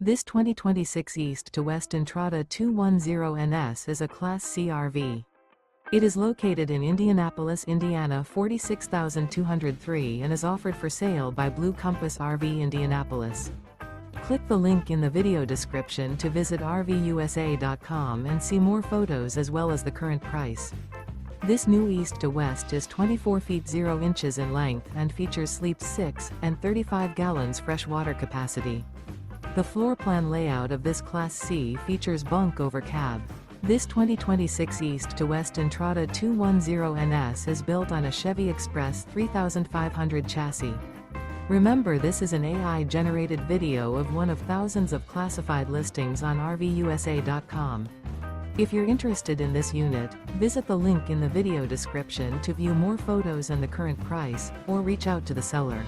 This 2026 East to West Entrada 210NS is a Class C RV. It is located in Indianapolis, Indiana 46203 and is offered for sale by Blue Compass RV Indianapolis. Click the link in the video description to visit RVUSA.com and see more photos as well as the current price. This new East to West is 24 feet 0 inches in length and features sleeps 6 and 35 gallons fresh water capacity. The floor plan layout of this Class C features Bunk Over Cab. This 2026 East to West Entrada 210NS is built on a Chevy Express 3500 chassis. Remember, this is an AI-generated video of one of thousands of classified listings on RVUSA.com. If you're interested in this unit, visit the link in the video description to view more photos and the current price, or reach out to the seller.